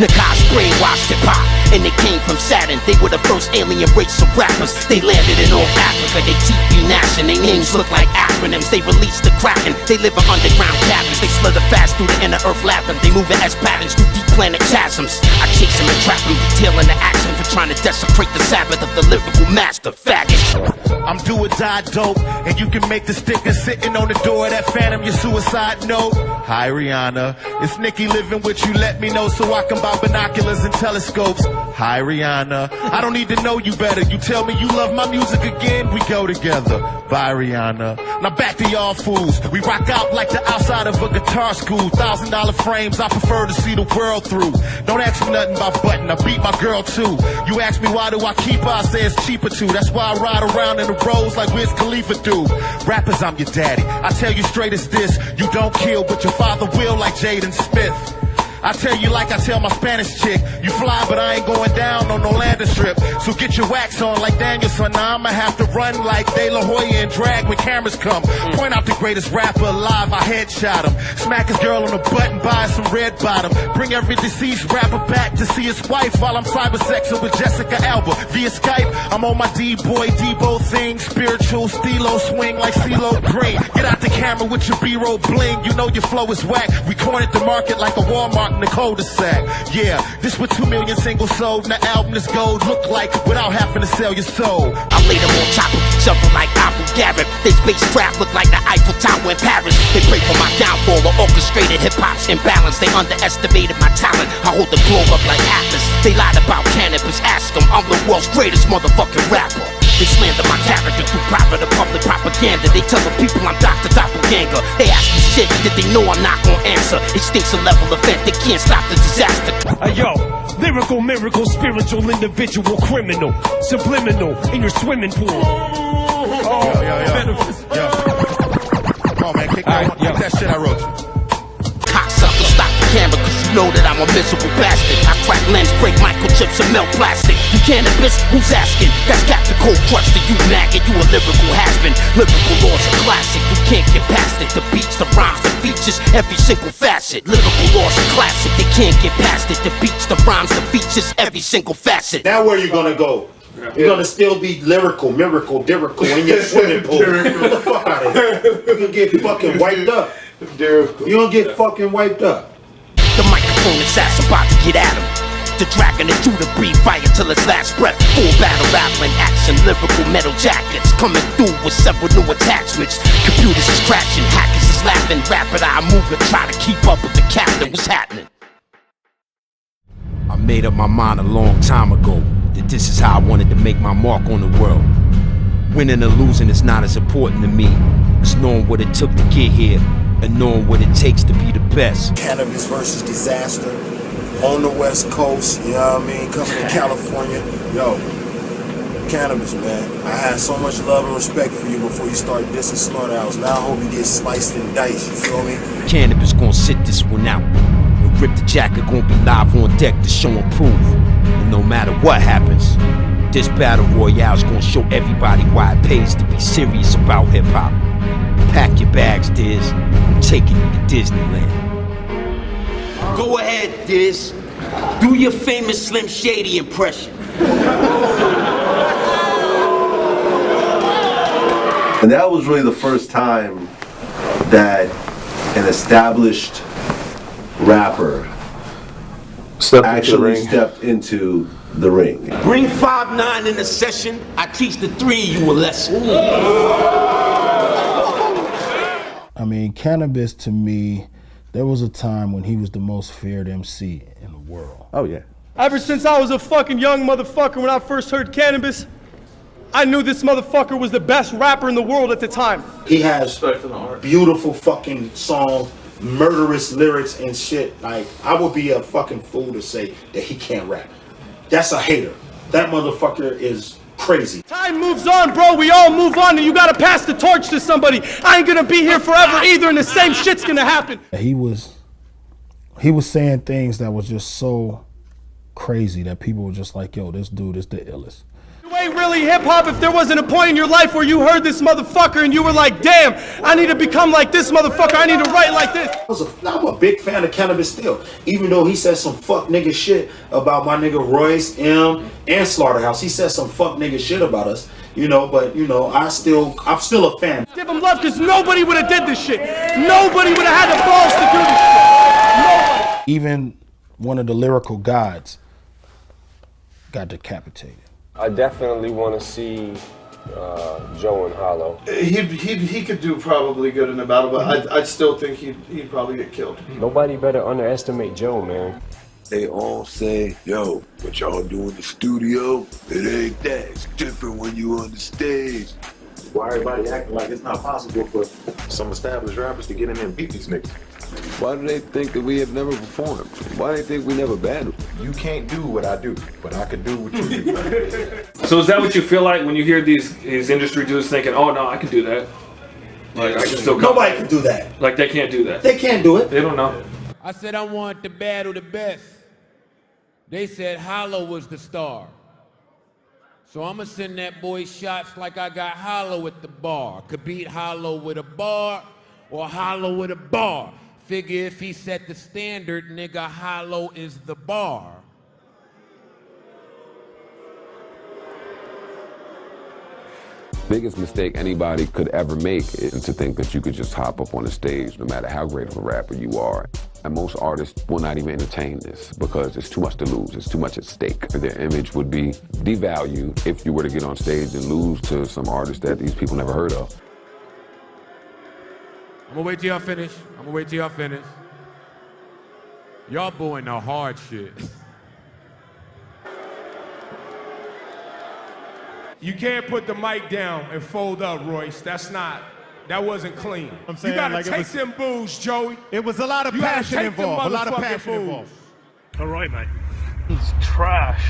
Nakas brainwashed hip hop, and they came from Saturn. They were the first alien race of rappers. They landed in North Africa, they teeth be gnashing. Their names look like acronyms. They released the Kraken. They live in underground caverns. They slither fast through the inner earth labyrinth. They move in S patterns through deep planet chasms. I chase them and trap them, detailing the action for trying to desecrate the Sabbath of the lyrical master, faggot. I'm do or die dope, and you can make the sticker sitting on the door of that phantom your suicide note. Hi Rihanna, it's Nikki living with you, let me know so I can buy binoculars and telescopes. Hi Rihanna, I don't need to know you better. You tell me you love my music again, we go together. Bye Rihanna. Now back to y'all fools. We rock out like the outside of a guitar school. $1,000 frames, I prefer to see the world through. Don't ask me nothing about Budden, I beat my girl too. You ask me why do I keep her, I say it's cheaper too. That's why I ride around in the roads like Wiz Khalifa do. Rappers, I'm your daddy. I tell you straight as this, you don't kill, but your father will like Jaden Smith. I tell you like I tell my Spanish chick, you fly but I ain't going down on no landing strip. So get your wax on like Danielson. Now I'ma have to run like De La Hoya and drag when cameras come. Point out the greatest rapper alive, I headshot him. Smack his girl on the butt and buy some red bottom. Bring every deceased rapper back to see his wife while I'm cybersexing with Jessica Alba. Via Skype, I'm on my D-boy, Debo thing. Spiritual stilo swing like CeeLo Green. Get out the camera with your B-roll bling. You know your flow is whack. We cornered the market like a Walmart in the cul-de-sac. Yeah, this with 2 million singles sold. And the album is gold look like without having to sell your soul. I lay them on top of each other like Abu Garrett. They spacecraft look like the Eiffel Tower in Paris. They pray for my downfall or orchestrated hip-hop's imbalance. They underestimated my talent. I hold the globe up like Atlas. They lied about Canibus, ask them. I'm the world's greatest motherfucking rapper. They slander my character through private or public propaganda. They tell the people I'm Dr. Doppelganger. They ask me shit that they know I'm not gonna answer. It stinks a level event, they can't stop the disaster. Hey yo, Lyrical, miracle, spiritual, individual, criminal, subliminal in your swimming pool. Yo. Come on, man, kick that shit I wrote you. Cocksucker, stop the camera, cause you know that I'm a miserable bastard. I crack lens, break microchips, and melt plastic. You cannabis? Who's asking? That's Captain Cold Crush to you, nagging. You a lyrical has-been. Lyrical law's a classic. You can't get past it. The beats, the rhymes, the features, every single facet. Lyrical law's a classic. They can't get past it. The beats, the rhymes, the features, every single facet. Now where you gonna go? You're gonna still be lyrical, miracle, dirical in your swimming pool. Get the fuck out of here. You're gonna get fucking wiped up. You're gonna get fucking wiped up. The microphone assassin about to get at him. The dragon is due to breathe fire till its last breath. Full battle rattling action, lyrical metal jackets coming through with several new attachments. Computers is crashing, hackers is laughing. Rapid eye movement, try to keep up with the captain. What's happening? I made up my mind a long time ago that this is how I wanted to make my mark on the world. Winning or losing is not as important to me as knowing what it took to get here and knowing what it takes to be the best. Canibus versus Disaster on the West Coast, you know what I mean? Coming to California. Yo, Canibus, man. I had so much love and respect for you before you started dissing Slaughterhouse. Now I hope you get sliced and diced, you feel me? Canibus gonna sit this one out. And Rip the Jacket gonna be live on deck to show and prove. And no matter what happens, this battle royale's gonna show everybody why it pays to be serious about hip-hop. Pack your bags, Diz. I'm taking you to Disneyland. Go ahead, Diz. Do your famous Slim Shady impression. And that was really the first time that an established rapper actually stepped into the ring. Bring 5'9" in the session. I teach the 3 of you a lesson. I mean, Canibus to me, there was a time when he was the most feared MC in the world. Oh yeah. Ever since I was a fucking young motherfucker, when I first heard Canibus, I knew this motherfucker was the best rapper in the world at the time. He has beautiful fucking songs, murderous lyrics and shit. Like, I would be a fucking fool to say that he can't rap. That's a hater. That motherfucker is crazy. Time moves on, bro. We all move on, and you gotta pass the torch to somebody. I ain't gonna be here forever either, and the same shit's gonna happen. He was saying things that was just so crazy that people were just like, yo, this dude is the illest. You ain't really hip-hop if there wasn't a point in your life where you heard this motherfucker and you were like, damn, I need to become like this motherfucker. I need to write like this. I'm a big fan of Canibus still. Even though he said some fuck nigga shit about my nigga Royce, and Slaughterhouse. He said some fuck nigga shit about us, you know, but you know, I'm still a fan. Give him love, because nobody would have did this shit. Nobody would have had the balls to do this shit. Nobody. Even one of the lyrical gods got decapitated. I definitely want to see Joe and Hollow. He could do probably good in the battle, but I'd still think he'd probably get killed. Nobody better underestimate Joe, man. They all say, yo, what y'all do in the studio, it ain't that. It's different when you on the stage. Why everybody acting like it's not possible for some established rappers to get in there and beat these niggas? Why do they think that we have never performed? Why do they think we never battled? You can't do what I do, but I can do what you do. So is that what you feel like when you hear these industry dudes thinking, oh no, I can do that? Like I can still come. Nobody can do that. Like they can't do that. They can't do it. They don't know. I said I wanted to battle the best. They said Hollow was the star. So I'ma send that boy shots like I got Hollow at the bar. Could beat Hollow with a bar or Hollow with a bar. Figure if he set the standard, nigga, Hollow is the bar. Biggest mistake anybody could ever make is to think that you could just hop up on the stage no matter how great of a rapper you are. And most artists will not even entertain this because it's too much to lose, it's too much at stake. Their image would be devalued if you were to get on stage and lose to some artist that these people never heard of. I'm gonna wait till y'all finish. Y'all booing the hard shit. You can't put the mic down and fold up, Royce. That wasn't clean. I'm saying, you gotta like, take them boos, Joey. It was a lot of passion involved. A lot of passion involved. All right, mate. It's trash.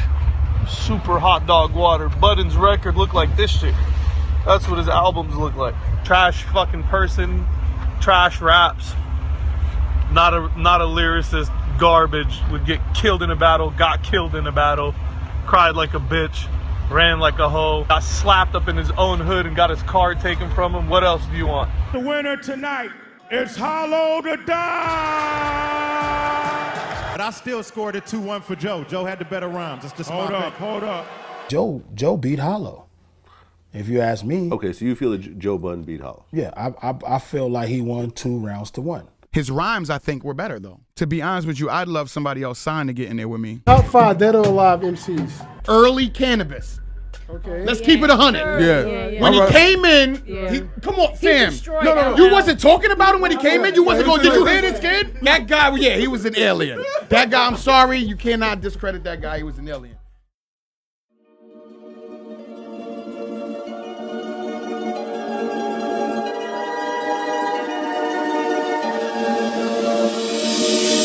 Super hot dog water. Budden's record looked like this shit. That's what his albums look like. Trash fucking person, trash raps. Not a lyricist. Garbage. Would get killed in a battle, got killed in a battle, cried like a bitch, ran like a hoe, got slapped up in his own hood and got his car taken from him. What else do you want? The winner tonight is Hollow to Die. But I still scored it 2-1 for Joe. Joe had the better rhymes. That's just hold up. Joe beat Hollow. If you ask me. Okay, so you feel that Joe Budden beat Hollow? Yeah, I feel like he won 2 rounds to 1. His rhymes, I think, were better, though. To be honest with you, I'd love somebody else signed to get in there with me. Top 5 dead or alive MCs. Early Canibus. Okay. Let's keep it 100. Yeah. When he came in, come on, fam. No. You wasn't talking about him when he came in? You wasn't going, did you hear this kid? That guy, yeah, he was an alien. That guy, I'm sorry, you cannot discredit that guy. He was an alien.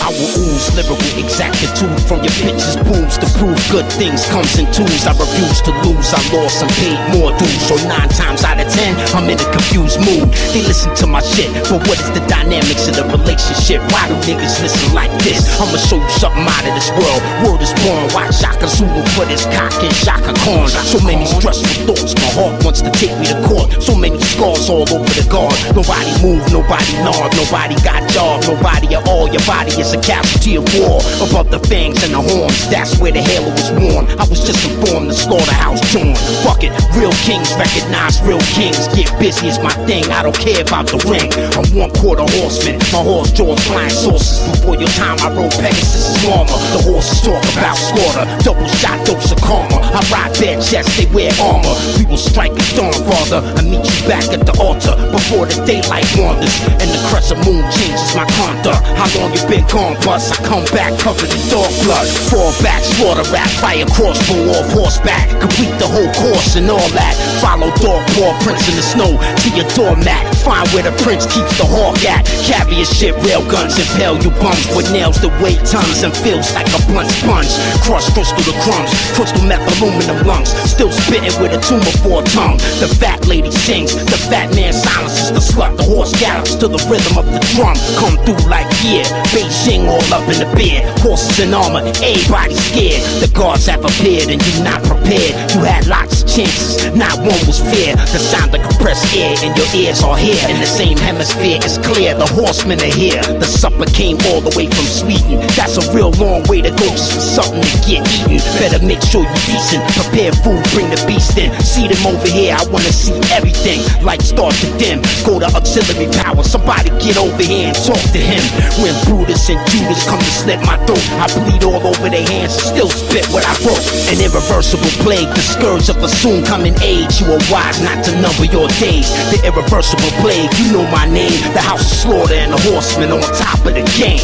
I will ooze lyrical exactitude from your pictures, booms to prove good things comes in twos. I refuse to lose, I lost and paid more dues. So 9 times out of 10, I'm in a confused mood. They listen to my shit, but what is the dynamics of the relationship? Why do niggas listen like this? I'ma show you something out of this world. Word is born, watch Shaka Zulu put his cock in Shaka Khan. So many stressful thoughts, my heart wants to take me to court. So many scars all over the guard. Nobody move, nobody nod, nobody got job, nobody at all. Your body is a casualty of war. Above the fangs and the horns, that's where the halo was worn. I was just informed the slaughterhouse joined. Fuck it, real kings recognize real kings. Get busy is my thing, I don't care about the ring. I'm 1/4 horseman, my horse jaws flying saucers. Before your time I rode Pegasus' armor. The horses talk about slaughter, double shot dose of karma. I ride bare chests, they wear armor. We will strike at dawn, father, and meet you back at the altar before the daylight wanders and the crescent moon changes my conduct. How long you been gone, bus? I come back covered in dog blood. Fall back, slaughter rap, fire crossbow off horseback. Complete the whole course and all that. Follow dog paw prints in the snow to your doormat. Find where the prince keeps the hawk at. Carry your shit, rail guns, impale you bums with nails that weigh tons and feels like a blunt sponge. Crush crystal to crumbs, crystal meth aluminum lungs. Still spitting with a tumor for a tongue. The fat lady sings, the fat man silences the slut. The horse gallops to the rhythm of the drum. Come through like yeah, Beijing all up in the beard. Horses in armor, everybody scared. The guards have appeared and you not prepared. You had lots of chances, not one was fair. The sound of compressed air in your ears are here. In the same hemisphere, it's clear the horsemen are here. The supper came all the way from Sweden. That's a real long way to go just for something to get eaten. Better make sure you're decent. Prepare food, bring the beast in. See them over here, I wanna see everything. Lights start to dim, go to auxiliary power. Somebody get over here and talk to him. When Brutus and Judas come to slit my throat, I bleed all over their hands and still spit what I wrote. An irreversible plague, the scourge of a soon coming age. You are wise not to number your days. The irreversible plague, you know my name. The house of slaughter and the horsemen on top of the game.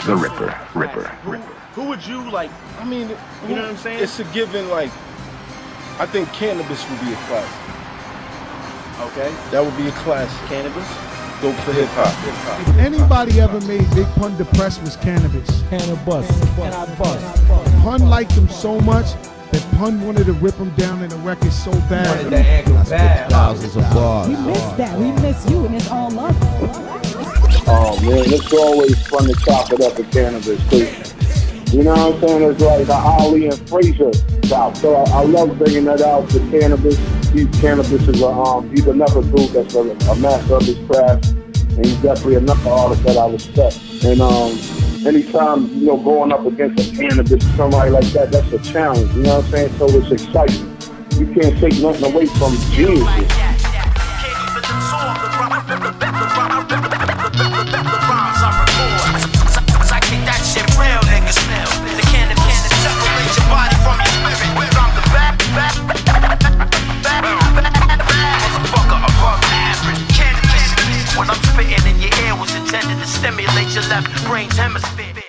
The Ripper. Who would you like? I mean, you know what I'm saying? It's a given. Like, I think Canibus would be a classic. Okay, that would be a classic. Canibus, dope for hip hop. If anybody ever made Big Pun depressed was Canibus. Canibus. Pun liked him so much that Pun wanted to rip him down in the record so bad. Thousands of bars. We miss that. We miss you, and it's all love. Oh man, it's always fun to chop it up with Canibus, too. You know what I'm saying? It's like the Ali and Frazier chop. So I love bringing that out to Canibus. Canibus is he's another dude that's a master of his craft, and he's definitely another artist that I respect. And anytime, you know, going up against a Canibus or somebody like that, that's a challenge, you know what I'm saying? So it's exciting. You can't take nothing away from geniuses. When I'm spitting in your ear was intended to stimulate your left brain's hemisphere.